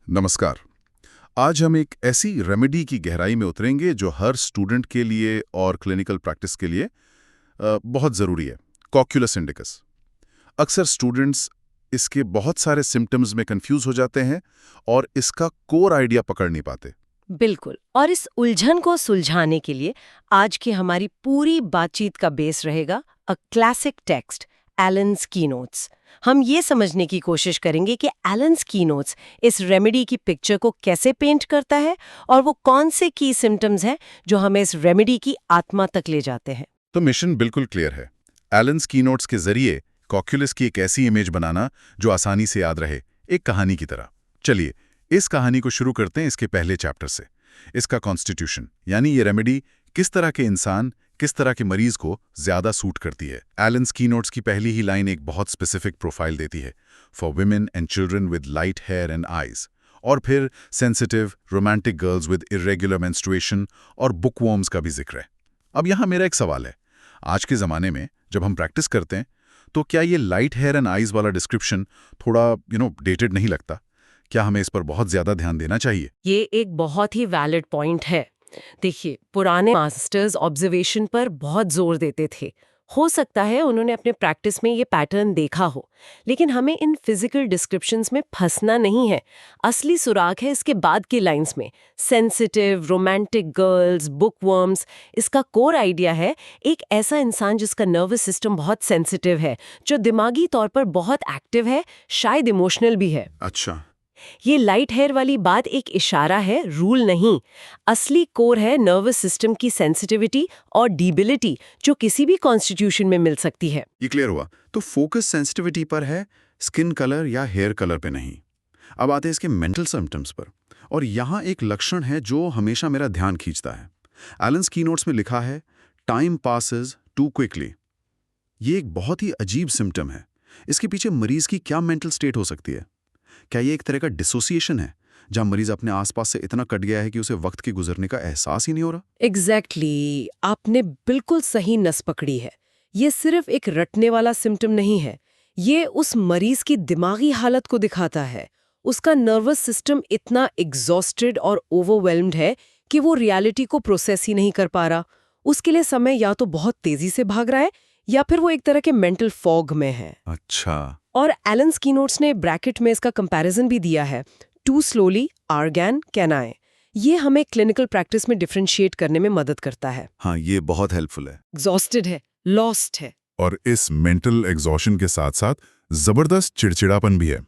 नमस्कार। आज हम एक ऐसी रेमेडी की गहराई में उतरेंगे जो हर स्टूडेंट के लिए और क्लिनिकल प्रैक्टिस के लिए बहुत ज़रूरी है। Cocculus indicus. अक्सर स्टूडेंट्स इसके बहुत सारे सिम्टम्स में कंफ्यूज हो जाते हैं और इसका कोर आइडिया पकड़ नहीं पाते। बिल्कुल। और इस उलझन को सुलझाने के लिए आज की हमारी पूरी बातचीत का बेस रहेगा a classic text, Allen's keynotes. हम ये समझने की कोशिश करेंगे कि एलन्स कीनोट्स इस रेमेडी की पिक्चर को कैसे पेंट करता है और वो कौन से की सिम्टम्स हैं जो हमें इस रेमेडी की आत्मा तक ले जाते हैं। तो मिशन बिल्कुल क्लियर है। एलन्स कीनोट्स के जरिए कॉक्यूलस की एक ऐसी इमेज बनाना जो आसानी से याद रहे, एक कहानी की तरह। चलिए इस कहानी को शुरू करते हैं इसके पहले चैप्टर से। इसका कॉन्स्टिट्यूशन, यानी ये रेमेडी किस तरह के इंसान, किस तरह के मरीज को ज्यादा सूट करती है। एलन्स कीनोट्स की पहली ही लाइन एक बहुत स्पेसिफिक प्रोफाइल देती है, for women and children with light hair and eyes. और फिर sensitive romantic girls with irregular menstruation और बुकवॉर्म्स का भी जिक्र है। अब यहाँ मेरा एक सवाल है, आज के ज़माने में जब हम प्रैक्टिस करते हैं तो क्या ये लाइट हेयर एंड आईज वाला डिस्क्रिप्शन थोड़ा डेटेड नहीं लगता? क्या हमें इस पर बहुत ज़्यादा ध्यान देना चाहिए? ये एक बहुत ही वैलिड पॉइंट है। देखिए, पुराने मास्टर्स ऑब्जर्वेशन पर बहुत जोर देते थे। हो सकता है उन्होंने अपने प्रैक्टिस में ये पैटर्न देखा हो, लेकिन हमें इन फिजिकल डिस्क्रिप्शंस में फंसना नहीं है। असली सुराग है इसके बाद की लाइंस में। Sensitive, romantic girls, bookworms. इसका कोर आइडिया है एक ऐसा इंसान जिसका नर्वस सिस्टम बहुत सेंसिटिव है, जो दिमागी तौर पर बहुत एक्टिव है, शायद इमोशनल भी है। अच्छा। ये लाइट हेयर वाली बात एक इशारा है, रूल नहीं। असली कोर है नर्वस सिस्टम की सेंसिटिविटी और डिबिलिटी, जो किसी भी कॉन्स्टिट्यूशन में मिल सकती है। ये क्लियर हुआ। तो फोकस सेंसिटिविटी पर है, स्किन कलर या हेयर कलर पे नहीं। अब आते हैं इसके मेंटल सिम्टम्स पर, और यहाँ एक लक्षण है जो हमेशा मेरा ध्यान खींचता है। एलन्स कीनोट्स में लिखा है, टाइम पासेस टू क्विकली। ये एक बहुत ही अजीब सिम्टम है। इसके पीछे मरीज की क्या मेंटल स्टेट हो सकती है? क्या ये एक तरह का डिसोसिएशन है, जहां मरीज अपने आसपास से इतना कट गया है कि उसे वक्त के गुजरने का एहसास ही नहीं हो रहा? एग्जैक्टली, आपने बिल्कुल सही नस पकड़ी है। ये सिर्फ एक रटने वाला सिम्टम नहीं है, ये उस मरीज की दिमागी हालत को दिखाता है। उसका नर्वस सिस्टम इतना एग्जॉस्टेड और ओवरवेल्म्ड है कि वो रियलिटी को प्रोसेस ही नहीं कर पा रहा। उसके लिए समय या तो बहुत तेजी से भाग रहा है या फिर वो एक तरह के मेंटल फॉग में है। अच्छा। और एलन्स कीनोट्स ने ब्रैकेट में इसका कंपैरिजन भी दिया है, टू स्लोली आर्गैन कैन आई। ये हमें क्लिनिकल प्रैक्टिस में डिफरेंशिएट करने में मदद करता है। हाँ, ये बहुत हेल्पफुल है। एग्जॉस्टेड है, लॉस्ट है। और इस मेंटल एग्जॉशन के साथ साथ जबरदस्त चिड़चिड़ापन भी है।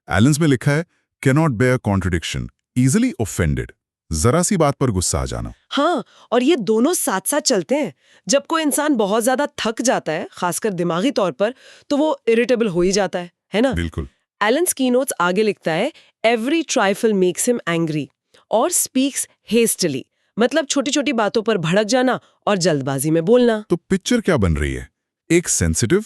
एलेंस में लिखा है, cannot bear contradiction, easily offended. जरा सी बात पर गुस्सा आ जाना। हाँ, और ये दोनों साथ साथ चलते हैं। जब कोई इंसान बहुत ज्यादा थक जाता है, खासकर दिमागी तौर पर, तो वो इरिटेबल हो ही जाता है ना? बिल्कुल। एलन्स कीनोट्स आगे लिखता है, every trifle makes him angry और स्पीक्स हेस्टली। मतलब छोटी छोटी बातों पर भड़क जाना और जल्दबाजी में बोलना। तो पिक्चर क्या बन रही है? एक सेंसिटिव,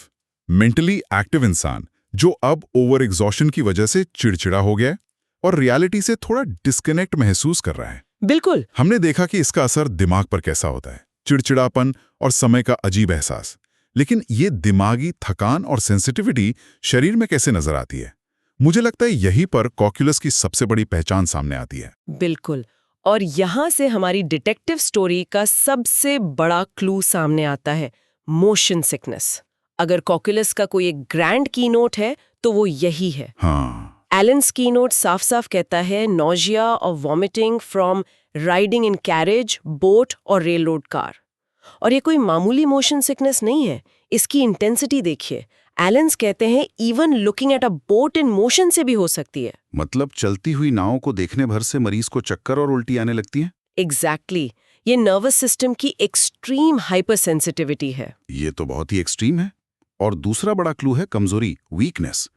मेंटली एक्टिव इंसान जो अब ओवर एग्जॉशन की वजह से चिड़चिड़ा हो गया है और रियलिटी से थोड़ा डिस्कनेक्ट महसूस कर रहा है। बिल्कुल। हमने देखा कि इसका असर दिमाग पर कैसा होता है, चिड़चिड़ापन और समय का अजीब एहसास। लेकिन ये दिमागी थकान और सेंसिटिविटी शरीर में कैसे नजर आती है? मुझे लगता है यहीं पर कॉक्यूलस की सबसे बड़ी पहचान सामने आती है। बिल्कुल। और यहाँ से हमारी डिटेक्टिव स्टोरी का सबसे बड़ा क्लू सामने आता है, मोशन सिकनेस। अगर कॉक्यूलस का कोई एक ग्रैंड कीनोट है तो वो यही है। हाँ। एलन्स कीनोट साफ साफ कहता है, नॉजिया और vomiting from riding in carriage, boat और रेलरोड कार। और ये कोई मामूली मोशन सिकनेस नहीं है, इसकी इंटेंसिटी देखिए। एलन्स कहते हैं even looking at a boat in motion से भी हो सकती है। मतलब चलती हुई नाव को देखने भर से मरीज को चक्कर और उल्टी आने लगती है? एग्जैक्टली। ये नर्वस सिस्टम की एक्सट्रीम हाइपर सेंसिटिविटी है। ये तो बहुत ही एक्सट्रीम है। और दूसरा बड़ा क्लू है कमजोरी, वीकनेस।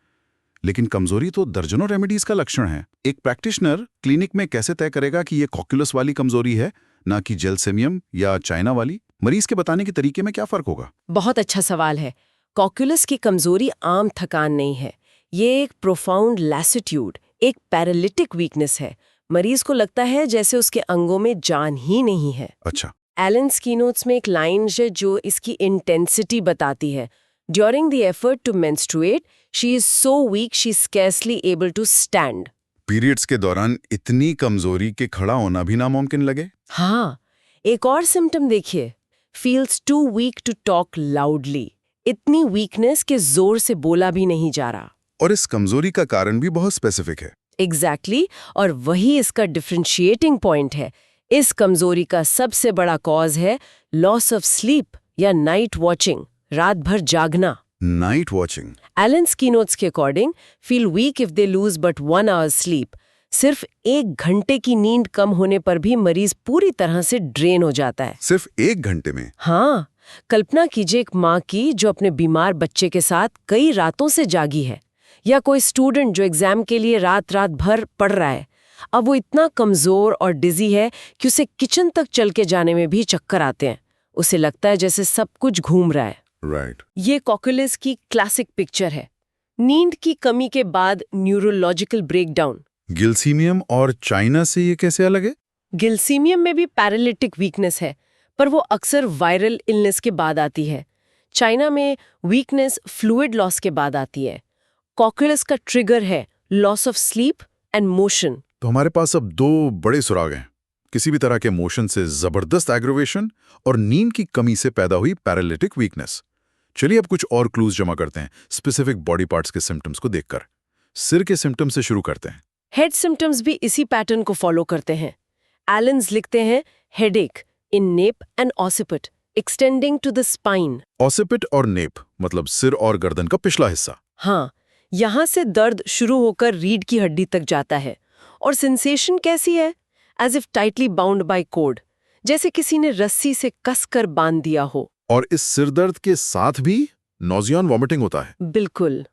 लेकिन कमजोरी तो दर्जनों रेमेडीज का लक्षण है। एक प्रैक्टिशनर क्लिनिक में कैसे तय करेगा कि ये कॉक्यूलस वाली कमजोरी है, ना कि जेलसेमियम या चाइना वाली? मरीज के बताने के तरीके में क्या फर्क होगा? बहुत अच्छा सवाल है। कॉक्यूलस की कमजोरी आम थकान नहीं है, ये एक प्रोफाउंड लैसिट्यूड, एक पैरालिटिक वीकनेस है। मरीज को लगता है जैसे उसके अंगों में जान ही नहीं है। अच्छा। एलन्स कीनोट्स में एक लाइन है जो इसकी इंटेंसिटी बताती है, during the effort to menstruate she is so weak she is scarcely able to stand. Periods के दौरान इतनी कमजोरी के खड़ा होना भी नामुमकिन लगे। हाँ, एक और सिम्टम देखिए, feels too weak to talk loudly. इतनी वीकनेस के जोर से बोला भी नहीं जा रहा। और इस कमजोरी का कारण भी बहुत स्पेसिफिक है। एग्जैक्टली और वही इसका डिफरेंशिएटिंग पॉइंट है। इस कमजोरी का सबसे बड़ा कॉज है लॉस ऑफ स्लीप या नाइट वॉचिंग, रात भर जागना। Night watching. एलन स्कीनोट्स के according feel weak if they lose but 1 hour sleep. सिर्फ 1 घंटे की नींद कम होने पर भी मरीज पूरी तरह से ड्रेन हो जाता है। सिर्फ 1 घंटे में? हाँ, कल्पना कीजिए एक माँ की जो अपने बीमार बच्चे के साथ कई रातों से जागी है, या कोई स्टूडेंट जो एग्जाम के लिए रात रात भर पढ़ रहा है। अब वो इतना कमजोर और डिजी है कि उसे किचन तक चल के जाने में भी चक्कर आते हैं। उसे लगता है जैसे सब कुछ घूम रहा है। राइट। ये कॉक्युलस की क्लासिक पिक्चर है। नींद की कमी के बाद न्यूरोलॉजिकल ब्रेकडाउन। गिलसीमियम और चाइना से ये कैसे अलग है? गिलसीमियम में भी पैरालिटिक वीकनेस है, पर वो अक्सर वायरल इलनेस के बाद आती है। चाइना में वीकनेस फ्लूइड लॉस के बाद आती है। कॉक्युलस का ट्रिगर है loss of sleep and motion. तो हमारे पास अब 2 बड़े सुराग हैं, किसी भी तरह के मोशन से जबरदस्त एग्रोवेशन और नींद की कमी से पैदा हुई पैरालिटिक वीकनेस। चलिए अब कुछ और क्लूज जमा करते हैं स्पेसिफिक बॉडी पार्ट्स के सिम्टम्स को देखकर। सिर के सिम्टम्स से शुरू करते हैं। हेड सिम्टम्स भी इसी पैटर्न को फॉलो करते हैं। एलन्स लिखते हैं headache in nape and occiput extending to the spine. Occiput और नेप मतलब सिर और गर्दन का पिछला हिस्सा। हाँ, यहाँ से दर्द शुरू होकर रीढ़ की हड्डी तक जाता है। और सेंसेशन कैसी है? As if tightly bound by cord, जैसे किसी ने रस्सी से कसकर बांध दिया हो। और इस सिरदर्द के साथ भी नॉजिया और वॉमिटिंग होता है। बिल्कुल।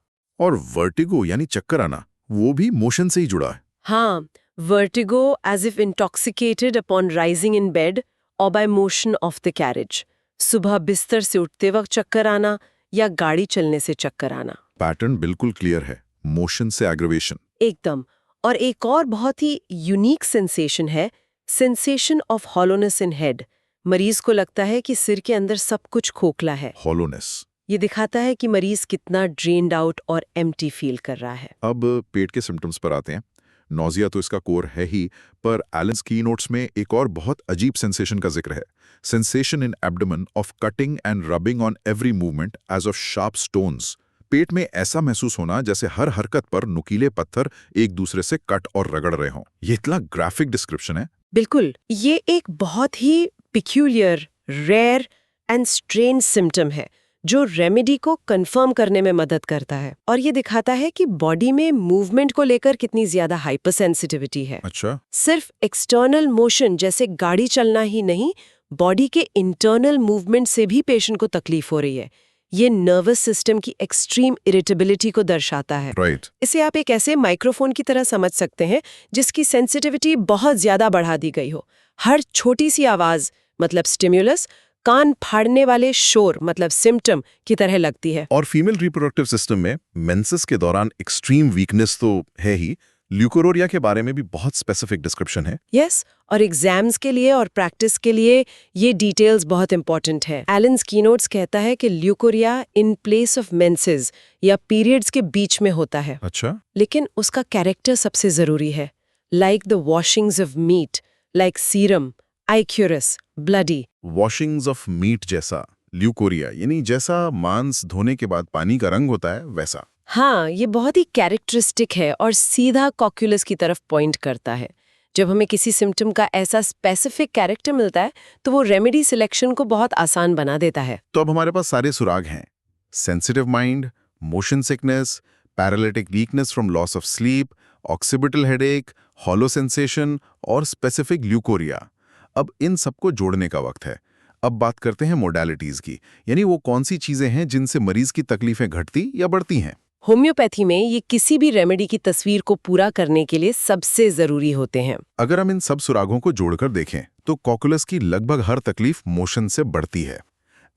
और वर्टिगो यानी चक्कर आना, वो भी मोशन से ही जुड़ा है। हाँ, vertigo as if intoxicated upon rising in bed और by motion of the carriage. सुबह बिस्तर से उठते वक्त चक्कर आना या गाड़ी चलने से चक्कर आना। पैटर्न बिल्कुल क्लियर है, मोशन से एग्रवेशन। एकदम। और एक और बहुत ही यूनिक सेंसेशन है sensation of hollowness in head. मरीज को लगता है कि सिर के अंदर सब कुछ खोखला है। हॉलोनेस ये दिखाता है कि मरीज कितना ड्रेन्ड आउट और एम्प्टी फील कर रहा है। अब पेट के सिम्टम्स पर आते हैं। नॉजिया तो इसका कोर है ही, पर एलन्स कीनोट्स में एक और बहुत अजीब सेंसेशन का जिक्र है। Sensation in abdomen of cutting and rubbing on every movement as of sharp stones. पेट में ऐसा महसूस होना जैसे हर हरकत पर नुकीले पत्थर एक दूसरे से कट और रगड़ रहे हों। ये इतना ग्राफिक डिस्क्रिप्शन है। बिल्कुल, ये एक बहुत ही peculiar, rare and strange symptom है जो रेमेडी को कंफर्म करने में मदद करता है। और ये दिखाता है कि बॉडी में मूवमेंट को लेकर कितनी ज्यादा हाइपर सेंसिटिविटी है। अच्छा। सिर्फ एक्सटर्नल मोशन जैसे गाड़ी चलना ही नहीं, बॉडी के इंटरनल मूवमेंट से भी पेशेंट को तकलीफ हो रही है। ये नर्वस सिस्टम की एक्सट्रीम इरिटेबिलिटी को दर्शाता है। राइट। इसे आप एक ऐसे माइक्रोफोन की तरह समझ सकते हैं जिसकी सेंसिटिविटी बहुत ज्यादा बढ़ा दी गई हो। हर छोटी सी आवाज मतलब स्टिम्युलस कान फाड़ने वाले शोर मतलब सिम्टम की तरह लगती है। और फीमेल रिप्रोडक्टिव सिस्टम में मेंसेस के दौरान एक्सट्रीम वीकनेस तो है ही, ल्यूकोरोरिया के बारे में भी बहुत स्पेसिफिक डिस्क्रिप्शन है। यस, और एग्जाम्स के लिए और प्रैक्टिस के लिए ये डिटेल्स बहुत इंपॉर्टेंट है। एलन स्कीनोट्स कहता है कि leucorrhoea in place of menses या पीरियड्स के बीच में होता है। अच्छा। लेकिन उसका कैरेक्टर सबसे जरूरी है। Like the washings of meat, like serum, ichorous, bloody. Washings of meat जैसा ल्यूकोरिया, यानी जैसा मांस धोने के बाद पानी का रंग होता है वैसा। हाँ, ये बहुत ही कैरेक्टरिस्टिक है और सीधा कॉक्युलस की तरफ पॉइंट करता है। जब हमें किसी सिम्टम का ऐसा स्पेसिफिक कैरेक्टर मिलता है तो वो रेमेडी सिलेक्शन को बहुत आसान बना देता है। तो अब हमारे पास सारे सुराग हैं। Sensitive mind, motion sickness, paralytic weakness from loss of sleep, occipital headache, hollow sensation और स्पेसिफिक ल्यूकोरिया। अब इन सबको जोड़ने का वक्त है। अब बात करते हैं मोडालिटीज की, यानी वो कौन सी चीजें हैं जिनसे मरीज की तकलीफें घटती या बढ़ती हैं। होम्योपैथी में ये किसी भी रेमेडी की तस्वीर को पूरा करने के लिए सबसे जरूरी होते हैं। अगर हम इन सब सुरागों को जोड़कर देखें तो कॉक्युलस की लगभग हर तकलीफ मोशन से बढ़ती है।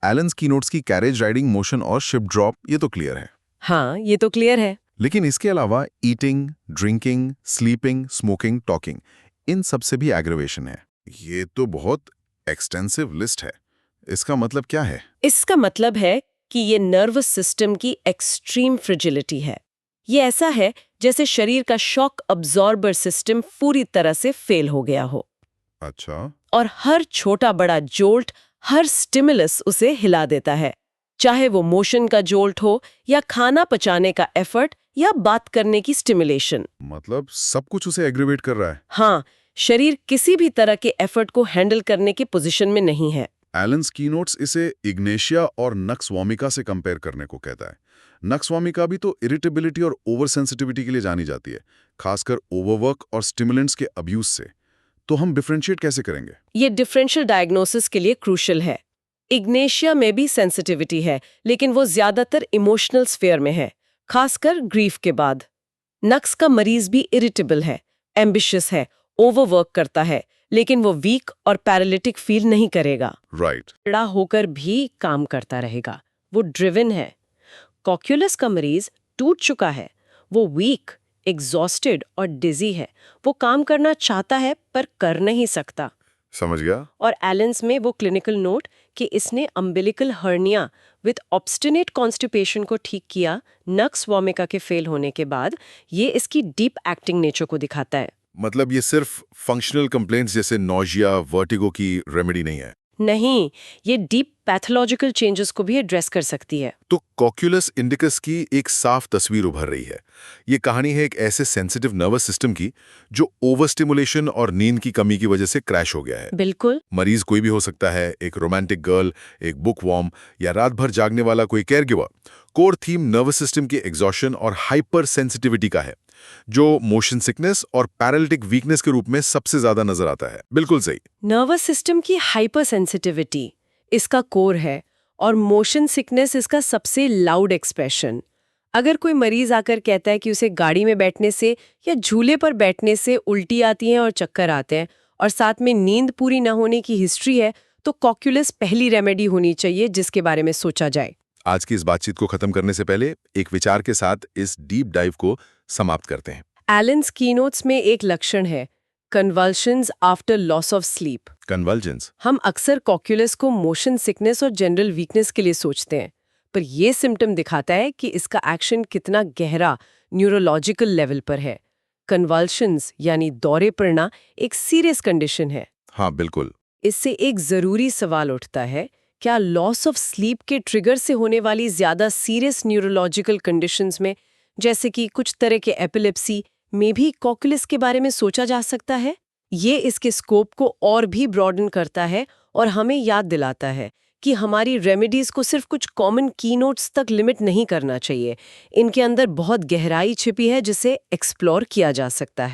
एलन कीनोट्स की कैरेज राइडिंग मोशन और शिप ड्रॉप, ये तो क्लियर है। हाँ, ये तो क्लियर है। लेकिन इसके अलावा eating, drinking, sleeping, smoking, talking, इन सब से भी एग्रवेशन है। ये तो बहुत एक्सटेंसिव लिस्ट है। इसका मतलब क्या है? इसका मतलब है कि ये नर्वस सिस्टम की एक्सट्रीम फ्रिजिलिटी है। ये ऐसा है जैसे शरीर का शॉक अब्जॉर्बर सिस्टम पूरी तरह से फेल हो गया हो अच्छा। और हर छोटा बड़ा जोल्ट, हर स्टिमुलस उसे हिला देता है, चाहे वो मोशन का जोल्ट हो या खाना पचाने का एफर्ट या बात करने की स्टिमुलेशन। मतलब सब कुछ उसे एग्रीवेट कर रहा है। हाँ, शरीर किसी भी तरह के एफर्ट को हैंडल करने की पोजीशन में नहीं है। एलन स्कीनोट्स इसे इग्नेशिया और नक्स वोमिका से कंपेयर करने को कहता है। नक्स वोमिका भी तो इरिटेबिलिटी और ओवर सेंसिटिविटी के लिए जानी जाती है, खासकर ओवरवर्क और स्टिमुलेंट्स के अब्यूज से। तो हम डिफरेंशिएट कैसे करेंगे? ये डिफरेंशियल डायग्नोसिस के लिए क्रूशियल है। इग्नेशिया में भी सेंसिटिविटी है, लेकिन वो ज्यादातर इमोशनल स्फीयर में है, खासकर ग्रीफ के बाद। नक्स का मरीज भी इरिटेबल है, एम्बिशियस है, ओवरवर्क करता है, लेकिन वो वीक और पैरालिटिक फील नहीं करेगा। राइट। खड़ा होकर भी काम करता रहेगा, वो ड्रिवन है। कॉक्यूलस का मरीज टूट चुका है, वो वीक, एग्जॉस्टेड और डिजी है। वो काम करना चाहता है पर कर नहीं सकता। समझ गया। और एलेंस में वो क्लिनिकल नोट कि इसने umbilical hernia with obstinate constipation को ठीक किया नक्स वोमिका के फेल होने के बाद, ये इसकी डीप एक्टिंग नेचर को दिखाता है। मतलब ये सिर्फ फंक्शनल कंप्लेंट्स जैसे नोजिया, वर्टिगो की रेमेडी नहीं है। नहीं, ये डीप पैथोलॉजिकल चेंजेस को भी एड्रेस कर सकती है। तो कॉक्यूलस इंडिकस की एक साफ तस्वीर उभर रही है। ये कहानी है एक ऐसे सेंसिटिव नर्वस सिस्टम की जो ओवर स्टिमुलेशन और नींद की कमी की वजह से क्रैश हो गया है। बिल्कुल। मरीज कोई भी हो सकता है, एक रोमांटिक गर्ल, एक बुक वॉर्म या रात भर जागने वाला कोई caregiver. Core theme nervous system की एग्जॉशन और हाइपर सेंसिटिविटी का है, जो मोशन सिकनेस और पैरालिटिक वीकनेस के रूप में सबसे ज्यादा नजर आता है। बिल्कुल सही। नर्वस सिस्टम की हाइपर सेंसिटिविटी इसका कोर है और मोशन सिकनेस इसका सबसे लाउड एक्सप्रेशन। अगर कोई मरीज आकर कहता है कि उसे गाड़ी में बैठने से या झूले पर बैठने से उल्टी आती है और चक्कर आते हैं और साथ में नींद पूरी न होने की हिस्ट्री है, तो कॉक्यूलस पहली रेमेडी होनी चाहिए जिसके बारे में सोचा जाए। आज की इस बातचीत को खत्म करने से पहले एक विचार के साथ इस डीप डाइव को समाप्त करते हैं। एलन स्कीनोट्स में एक लक्षण है convulsions after loss of sleep. Convulsions. हम अक्सर कॉक्यूलस को मोशन सिकनेस और जनरल वीकनेस के लिए सोचते हैं, पर यह सिम्टम दिखाता है कि इसका एक्शन कितना गहरा न्यूरोलॉजिकल लेवल पर है। कन्वल्शंस यानी दौरे पड़ना एक सीरियस कंडीशन है। हाँ बिल्कुल। इससे एक जरूरी सवाल उठता है, क्या लॉस ऑफ स्लीप के ट्रिगर से होने वाली ज्यादा सीरियस न्यूरोलॉजिकल कंडीशंस में, जैसे कि कुछ तरह के एपिलेप्सी में भी कॉक्यूलस के बारे में सोचा जा सकता है? ये इसके स्कोप को और भी ब्रॉडन करता है और हमें याद दिलाता है कि हमारी रेमेडीज को सिर्फ कुछ कॉमन कीनोट्स तक लिमिट नहीं करना चाहिए। इनके अंदर बहुत गहराई छिपी है जिसे एक्सप्लोर किया जा सकता है।